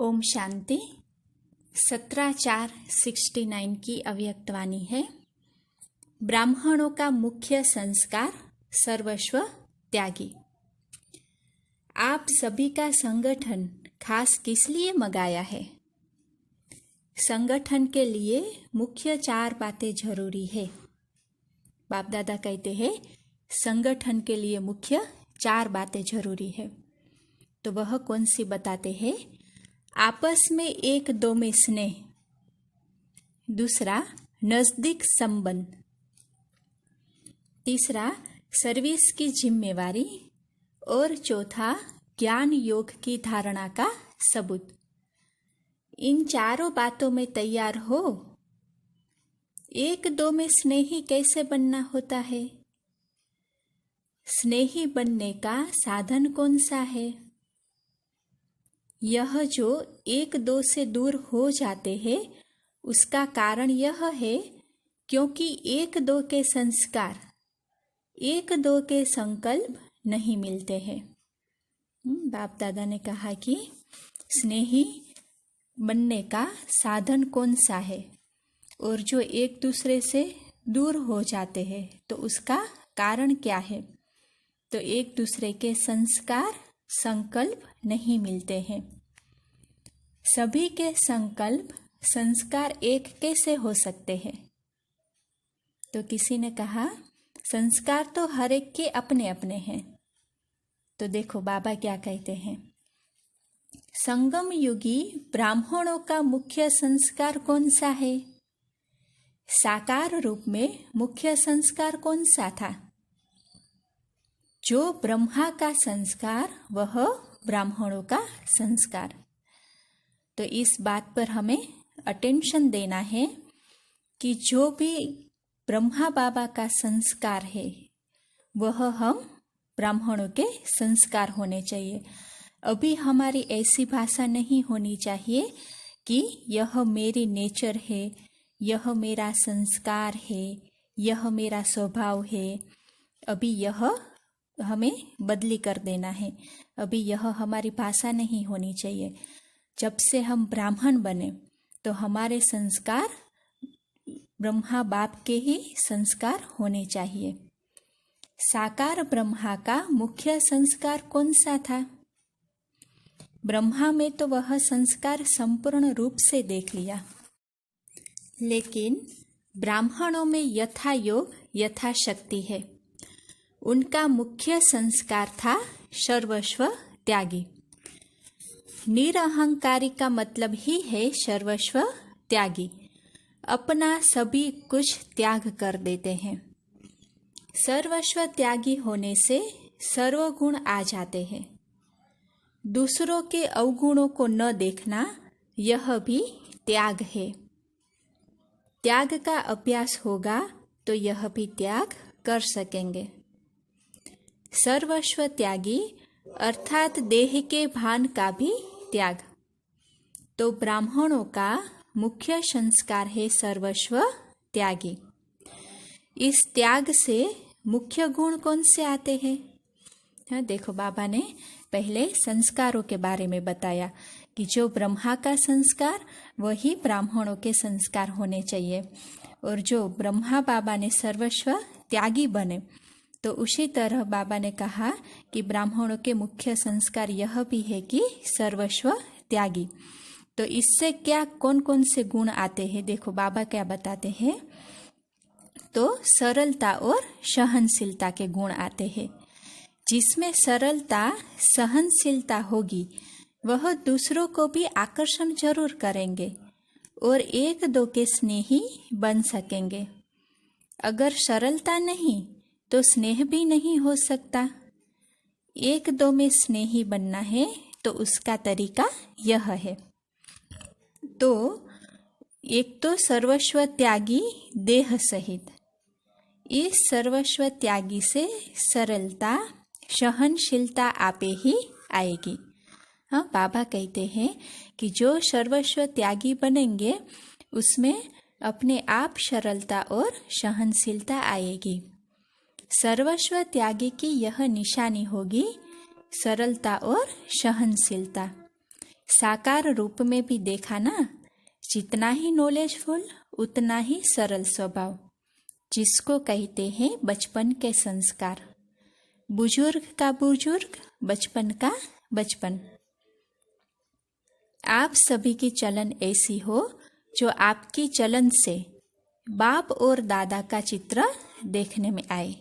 ओम शांति 17/4/69 की अव्यक्तवाणी है। ब्राह्मणों का मुख्य संस्कार सर्वस्व त्यागी। आप सभी का संगठन खास किस लिए मंगाया है? संगठन के लिए मुख्य 4 बातें जरूरी है। बाप दादा कहते हैं संगठन के लिए मुख्य 4 बातें जरूरी है। तो वह कौन सी बताते हैं? आपस में एक दो में स्नेह, दूसरा नजदीक संबंध, तीसरा सर्विस की जिम्मेवारी और चौथा ज्ञान योग की धारणा का सबूत। इन चारों बातों में तैयार हो। एक दो में स्नेही कैसे बनना होता है? स्नेही बनने का साधन कौन सा है? यह जो एक दो से दूर हो जाते हैं उसका कारण यह है क्योंकि एक दो के संस्कार, एक दो के संकल्प नहीं मिलते हैं। बाप दादा ने कहा कि स्नेही बनने का साधन कौन सा है और जो एक दूसरे से दूर हो जाते हैं तो उसका कारण क्या है? तो एक दूसरे के संस्कार, संकल्प नहीं मिलते हैं। सभी के संकल्प, संस्कार एक कैसे हो सकते हैं? तो किसी ने कहा संस्कार तो हर एक के अपने अपने हैं। तो देखो बाबा क्या कहते हैं, संगम युगी ब्राह्मणों का मुख्य संस्कार कौन सा है? साकार रूप में मुख्य संस्कार कौन सा था? जो ब्रह्मा का संस्कार वह ब्राह्मणों का संस्कार। तो इस बात पर हमें अटेंशन देना है कि जो भी ब्रह्मा बाबा का संस्कार है वह हम ब्राह्मणों के संस्कार होने चाहिए। अभी हमारी ऐसी भाषा नहीं होनी चाहिए कि यह मेरी नेचर है, यह मेरा संस्कार है, यह मेरा स्वभाव है। अभी यह हमें बदली कर देना है। अभी यह हमारी भाषा नहीं होनी चाहिए। जब से हम ब्राह्मण बने तो हमारे संस्कार ब्रह्मा बाप के ही संस्कार होने चाहिए। साकार ब्रह्मा का मुख्य संस्कार कौन सा था? ब्रह्मा में तो वह संस्कार संपूर्ण रूप से देख लिया, लेकिन ब्राह्मणों में यथा योग यथा शक्ति है। उनका मुख्य संस्कार था सर्वस्व त्यागी। निरहंकारी का मतलब ही है सर्वस्व त्यागी। अपना सभी कुछ त्याग कर देते हैं। सर्वस्व त्यागी होने से सर्वगुण आ जाते हैं। दूसरों के अवगुणों को न देखना यह भी त्याग है। त्याग का अभ्यास होगा तो यह भी त्याग कर सकेंगे। सर्वस्व त्यागी अर्थात देह के भान का भी त्याग। तो ब्राह्मणों का मुख्य संस्कार है सर्वस्व त्यागी। इस त्याग से मुख्य गुण कौन से आते हैं? हाँ, देखो बाबा ने पहले संस्कारों के बारे में बताया कि जो ब्रह्मा का संस्कार वही ब्राह्मणों के संस्कार होने चाहिए। और जो ब्रह्मा बाबा ने सर्वस्व त्यागी बने तो उसी तरह बाबा ने कहा कि ब्राह्मणों के मुख्य संस्कार यह भी है कि सर्वस्व त्यागी। तो इससे क्या कौन कौन से गुण आते हैं? देखो बाबा क्या बताते हैं। तो सरलता और सहनशीलता के गुण आते हैं। जिसमें सरलता, सहनशीलता होगी वह दूसरों को भी आकर्षण जरूर करेंगे और एक दो के स्नेही बन सकेंगे। अगर सरलता नहीं तो स्नेह भी नहीं हो सकता। एक दो में स्नेही बनना है तो उसका तरीका यह है। तो एक तो सर्वस्व त्यागी देह सहित। इस सर्वस्व त्यागी से सरलता, सहनशीलता आपे ही आएगी। हाँ, बाबा कहते हैं कि जो सर्वस्व त्यागी बनेंगे उसमें अपने आप सरलता और सहनशीलता आएगी। सर्वस्व त्यागी की यह निशानी होगी, सरलता और सहनशीलता। साकार रूप में भी देखा ना, जितना ही नॉलेजफुल उतना ही सरल स्वभाव, जिसको कहते हैं बचपन के संस्कार। बुजुर्ग का बुजुर्ग, बचपन का बचपन। आप सभी की चलन ऐसी हो जो आपकी चलन से बाप और दादा का चित्र देखने में आए।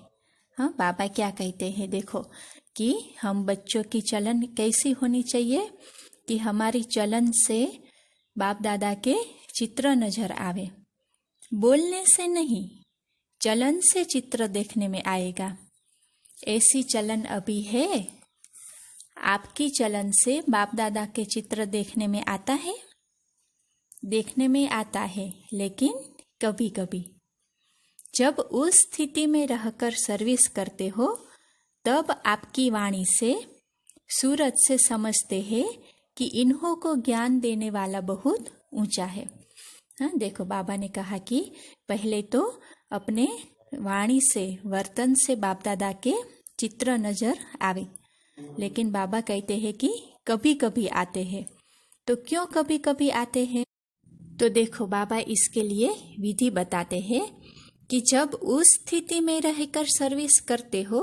हाँ, बाबा क्या कहते हैं देखो, कि हम बच्चों की चलन कैसी होनी चाहिए कि हमारी चलन से बाप दादा के चित्र नजर आवे। बोलने से नहीं, चलन से चित्र देखने में आएगा। ऐसी चलन अभी है? आपकी चलन से बाप दादा के चित्र देखने में आता है? देखने में आता है, लेकिन कभी कभी जब उस स्थिति में रहकर सर्विस करते हो, तब आपकी वाणी से, सूरत से समझते हैं कि इन्हों को ज्ञान देने वाला बहुत ऊंचा है। हाँ, देखो बाबा ने कहा कि पहले तो अपने वाणी से, वर्तन से बाप दादा के चित्र नजर आवे, लेकिन बाबा कहते हैं कि कभी कभी आते हैं। तो क्यों कभी कभी आते हैं? तो देखो बाबा इसके लिए विधि बताते हैं कि जब उस स्थिति में रहकर सर्विस करते हो,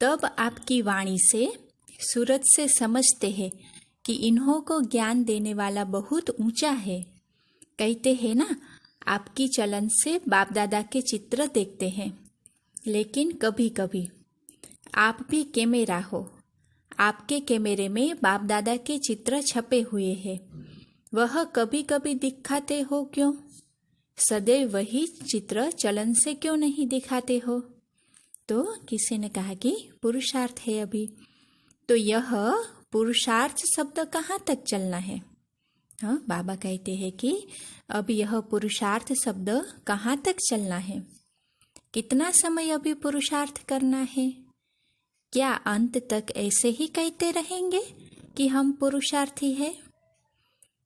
तब आपकी वाणी से, सूरत से समझते हैं कि इन्हों को ज्ञान देने वाला बहुत ऊंचा है। कहते हैं ना, आपकी चलन से बाप दादा के चित्र देखते हैं, लेकिन कभी कभी आप भी कैमरा हो, आपके कैमरे में बाप दादा के चित्र छपे हुए हैं, वह कभी कभी दिखाते हो क्यों? सदैव वही चित्र चलन से क्यों नहीं दिखाते हो? तो किसी ने कहा कि पुरुषार्थ है अभी। तो यह पुरुषार्थ शब्द कहाँ तक चलना है? हाँ, बाबा कहते हैं कि अब यह पुरुषार्थ शब्द कहाँ तक चलना है? कितना समय अभी पुरुषार्थ करना है? क्या अंत तक ऐसे ही कहते रहेंगे कि हम पुरुषार्थी हैं?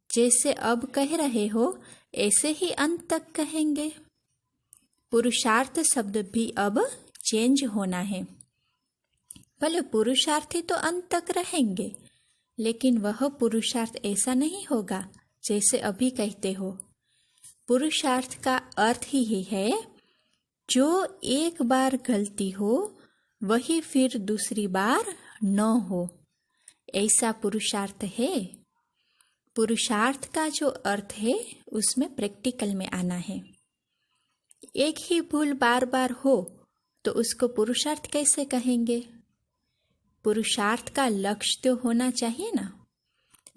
जैसे अब कह रहे हो ऐसे ही अंत तक कहेंगे? पुरुषार्थ शब्द भी अब चेंज होना है। भले पुरुषार्थी तो अंत तक रहेंगे, लेकिन वह पुरुषार्थ ऐसा नहीं होगा जैसे अभी कहते हो। पुरुषार्थ का अर्थ ही है जो एक बार गलती हो वही फिर दूसरी बार न हो, ऐसा पुरुषार्थ है। पुरुषार्थ का जो अर्थ है उसमें प्रैक्टिकल में आना है। एक ही भूल बार बार हो तो उसको पुरुषार्थ कैसे कहेंगे? पुरुषार्थ का लक्ष्य तो होना चाहिए ना।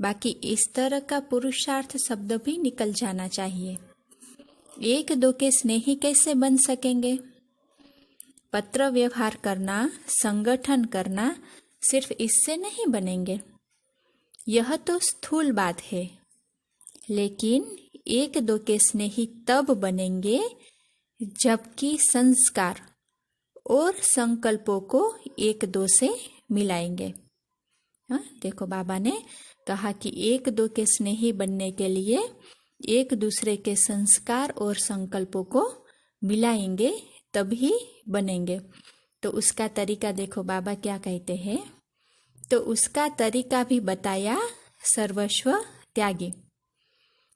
बाकी इस तरह का पुरुषार्थ शब्द भी निकल जाना चाहिए। एक दो के स्नेही कैसे बन सकेंगे? पत्र व्यवहार करना, संगठन करना, सिर्फ इससे नहीं बनेंगे। यह तो स्थूल बात है, लेकिन एक दो के स्नेही तब बनेंगे जबकि संस्कार और संकल्पों को एक दो से मिलाएंगे। हाँ, देखो बाबा ने कहा कि एक दो के स्नेही बनने के लिए एक दूसरे के संस्कार और संकल्पों को मिलाएंगे तभी बनेंगे। तो उसका तरीका देखो बाबा क्या कहते हैं। तो उसका तरीका भी बताया, सर्वस्व त्यागी।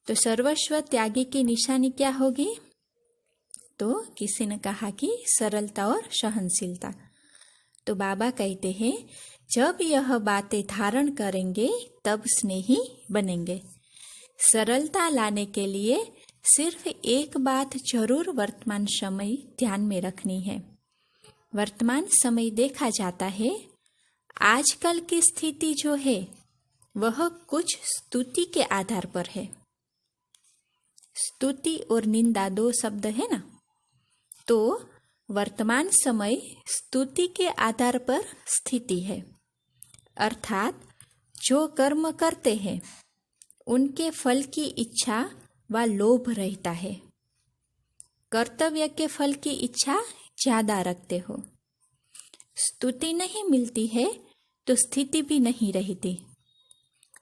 तो सर्वस्व त्यागी की निशानी क्या होगी? तो किसी ने कहा कि सरलता और सहनशीलता। तो बाबा कहते हैं जब यह बातें धारण करेंगे तब स्नेही बनेंगे। सरलता लाने के लिए सिर्फ एक बात जरूर वर्तमान समय ध्यान में रखनी है। वर्तमान समय देखा जाता है, आजकल की स्थिति जो है वह कुछ स्तुति के आधार पर है। स्तुति और निंदा दो शब्द है ना। तो वर्तमान समय स्तुति के आधार पर स्थिति है, अर्थात जो कर्म करते हैं उनके फल की इच्छा व लोभ रहता है। कर्तव्य के फल की इच्छा ज्यादा रखते हो। स्तुति नहीं मिलती है तो स्थिति भी नहीं रहती,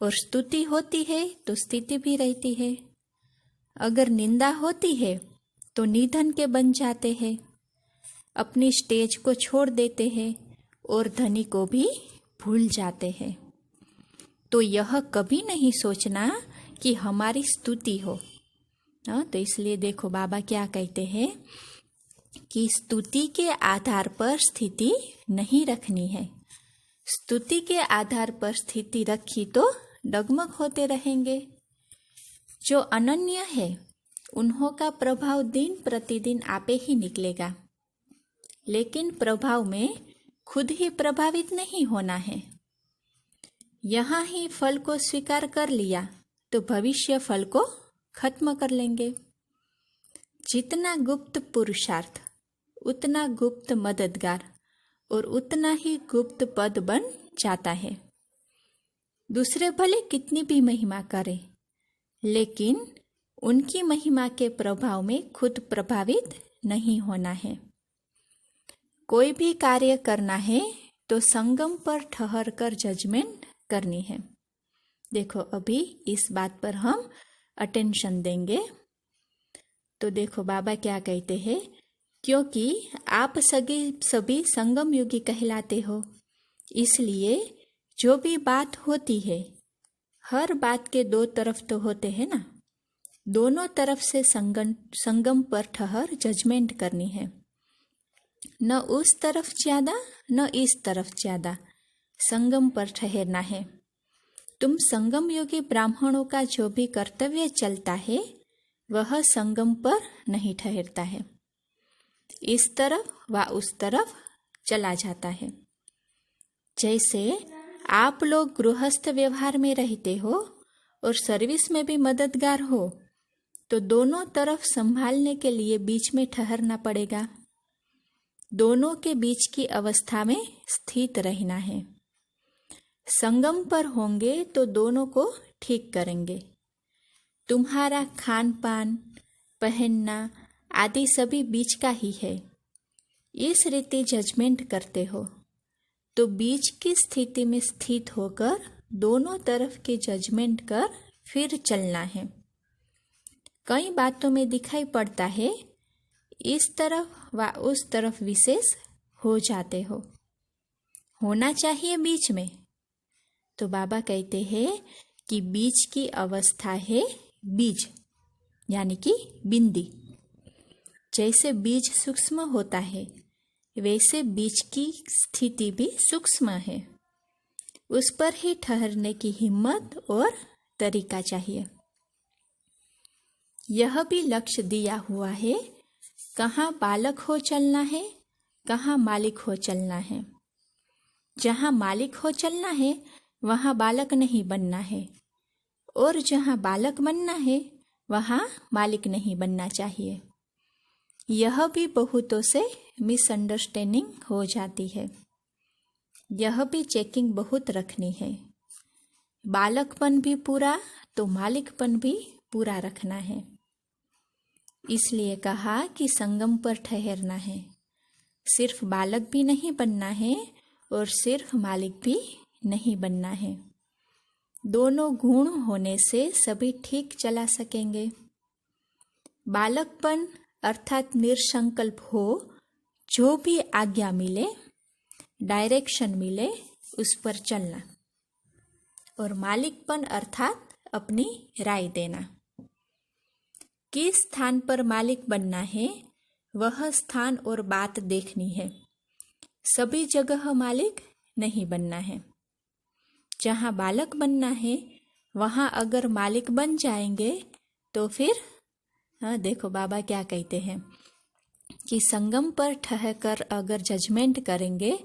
और स्तुति होती है तो स्थिति भी रहती है। अगर निंदा होती है तो निधन के बन जाते हैं, अपनी स्टेज को छोड़ देते हैं और धनी को भी भूल जाते हैं। तो यह कभी नहीं सोचना कि हमारी स्तुति हो। तो इसलिए देखो बाबा क्या कहते हैं कि स्तुति के आधार पर स्थिति नहीं रखनी है। स्तुति के आधार पर स्थिति रखी तो डगमग होते रहेंगे। जो अनन्य है उन्हों का प्रभाव दिन प्रतिदिन आपे ही निकलेगा, लेकिन प्रभाव में खुद ही प्रभावित नहीं होना है। यहाँ ही फल को स्वीकार कर लिया तो भविष्य फल को खत्म कर लेंगे। जितना गुप्त पुरुषार्थ उतना गुप्त मददगार और उतना ही गुप्त पद बन जाता है। दूसरे भले कितनी भी महिमा करें, लेकिन उनकी महिमा के प्रभाव में खुद प्रभावित नहीं होना है। कोई भी कार्य करना है तो संगम पर ठहर कर जजमेंट करनी है। देखो अभी इस बात पर हम अटेंशन देंगे। तो देखो बाबा क्या कहते हैं, क्योंकि आप सभी संगम युगी कहलाते हो, इसलिए जो भी बात होती है, हर बात के दो तरफ तो होते हैं ना। दोनों तरफ से संगम पर ठहर जजमेंट करनी है। न उस तरफ ज्यादा न इस तरफ ज्यादा, संगम पर ठहरना है। तुम संगम योगी ब्राह्मणों का जो भी कर्तव्य चलता है वह संगम पर नहीं ठहरता है, इस तरफ व उस तरफ चला जाता है। जैसे आप लोग गृहस्थ व्यवहार में रहते हो और सर्विस में भी मददगार हो, तो दोनों तरफ संभालने के लिए बीच में ठहरना पड़ेगा। दोनों के बीच की अवस्था में स्थित रहना है। संगम पर होंगे तो दोनों को ठीक करेंगे। तुम्हारा खान पान, पहनना आदि सभी बीच का ही है। इस रीति जजमेंट करते हो तो बीच की स्थिति में स्थित होकर दोनों तरफ के जजमेंट कर फिर चलना है। कई बातों में दिखाई पड़ता है इस तरफ व उस तरफ विशेष हो जाते हो, होना चाहिए बीच में। तो बाबा कहते हैं कि बीच की अवस्था है बीज, यानी कि बिंदी। जैसे बीज सूक्ष्म होता है वैसे बीज की स्थिति भी सूक्ष्म है। उस पर ही ठहरने की हिम्मत और तरीका चाहिए। यह भी लक्ष्य दिया हुआ है, कहाँ बालक हो चलना है, कहाँ मालिक हो चलना है। जहाँ मालिक हो चलना है वहाँ बालक नहीं बनना है, और जहाँ बालक बनना है वहाँ मालिक नहीं बनना चाहिए। यह भी बहुतों से मिसअंडरस्टैंडिंग हो जाती है। यह भी चेकिंग बहुत रखनी है। बालकपन भी पूरा तो मालिकपन भी पूरा रखना है। इसलिए कहा कि संगम पर ठहरना है। सिर्फ बालक भी नहीं बनना है और सिर्फ मालिक भी नहीं बनना है। दोनों गुण होने से सभी ठीक चला सकेंगे। बालकपन अर्थात निरसंकल्प हो, जो भी आज्ञा मिले, डायरेक्शन मिले, उस पर चलना। और मालिकपन अर्थात अपनी राय देना। किस स्थान पर मालिक बनना है वह स्थान और बात देखनी है। सभी जगह मालिक नहीं बनना है। जहाँ बालक बनना है वहाँ अगर मालिक बन जाएंगे तो फिर देखो बाबा क्या कहते हैं कि संगम पर ठहरकर अगर जजमेंट करेंगे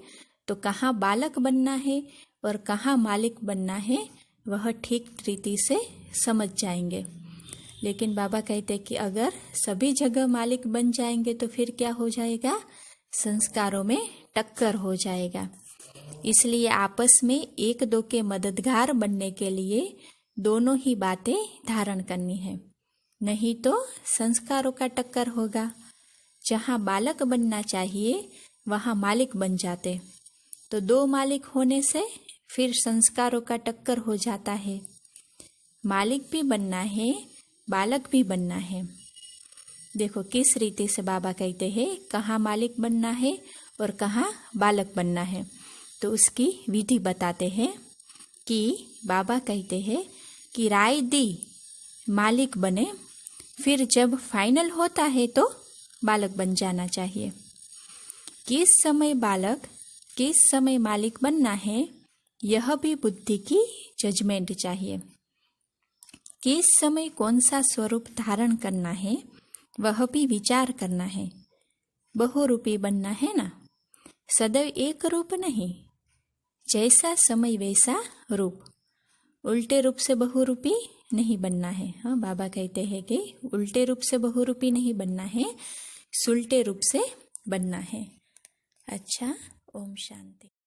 तो कहाँ बालक बनना है और कहाँ मालिक बनना है वह ठीक रीति से समझ जाएंगे। लेकिन बाबा कहते हैं कि अगर सभी जगह मालिक बन जाएंगे तो फिर क्या हो जाएगा, संस्कारों में टक्कर हो जाएगा। इसलिए आपस में एक दो के मददगार बनने के लिए दोनों ही बातें धारण करनी है, नहीं तो संस्कारों का टक्कर होगा। जहाँ बालक बनना चाहिए वहाँ मालिक बन जाते, तो दो मालिक होने से फिर संस्कारों का टक्कर हो जाता है। मालिक भी बनना है, बालक भी बनना है। देखो किस रीति से बाबा कहते हैं कहाँ मालिक बनना है और कहाँ बालक बनना है, तो उसकी विधि बताते हैं। कि बाबा कहते हैं कि राय दी मालिक बने, फिर जब फाइनल होता है तो बालक बन जाना चाहिए। किस समय बालक, किस समय मालिक बनना है, यह भी बुद्धि की जजमेंट चाहिए। किस समय कौन सा स्वरूप धारण करना है, वह भी विचार करना है। बहुरूपी बनना है ना, सदैव एक रूप नहीं, जैसा समय वैसा रूप। उल्टे रूप से बहुरूपी नहीं बनना है। हाँ, बाबा कहते हैं कि उल्टे रूप से बहुरूपी नहीं बनना है, सुलटे रूप से बनना है। अच्छा, ओम शांति।